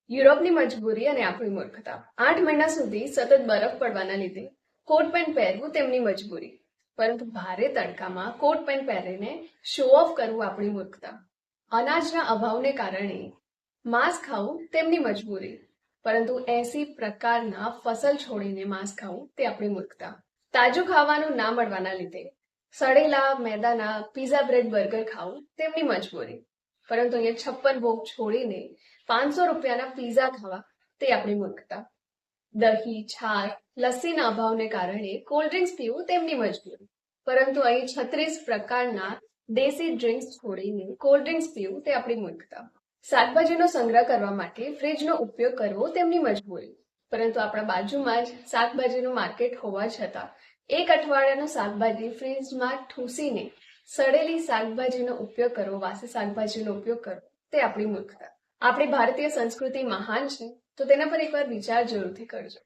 યુરોપની મજબૂરી અને આપણી મૂર્ખતા. 8 મહિના સુધી સતત બરફ પડવાના લીધે કોટ પેન્ટ પહેરવું તેમની મજબૂરી, પરંતુ ભારે તડકામાં કોટ પેન્ટ પહેરીને શો ઓફ કરવું આપણી મૂર્ખતા. અનાજના અભાવને કારણે માંસ ખાવું તેમની મજબૂરી, પરંતુ 80 પ્રકારના ફસલ છોડીને માંસ ખાવું તે આપણી મૂર્ખતા. તાજું ખાવાનું ના મળવાના લીધે સડેલા મેદાના પીઝા, બ્રેડ, બર્ગર ખાવું તેમની મજબૂરી, પરંતુ અહીંયા 56 ભોગ છોડીને 500 રૂપિયાના પીઝા ખાવા તે આપણી મૂર્ખતા. દહીં, છાશ, લસ્સીના અભાવને કારણે કોલ્ડ ડ્રિંક્સ પીવું તેમની મજબૂરી, પરંતુ અહીં 36 પ્રકારના દેશી ડ્રિંક્સ છોડીને કોલ્ડ ડ્રિંક્સ પીવું તે આપણી મૂર્ખતા. શાકભાજીનો સંગ્રહ કરવા માટે ફ્રીજનો ઉપયોગ કરવો તેમની મજબૂરી, પરંતુ આપણા બાજુમાં જ શાકભાજીનું માર્કેટ હોવા છતાં 1 અઠવાડિયાનું શાકભાજી ફ્રીજમાં ઠૂસીને સડેલી શાકભાજીનો ઉપયોગ કરવો, વાસી શાકભાજીનો ઉપયોગ કરવો તે આપણી મૂર્ખતા. આપણી ભારતીય સંસ્કૃતિ મહાન છે, તો તેના પર એકવાર વિચાર જરૂરથી કરજો.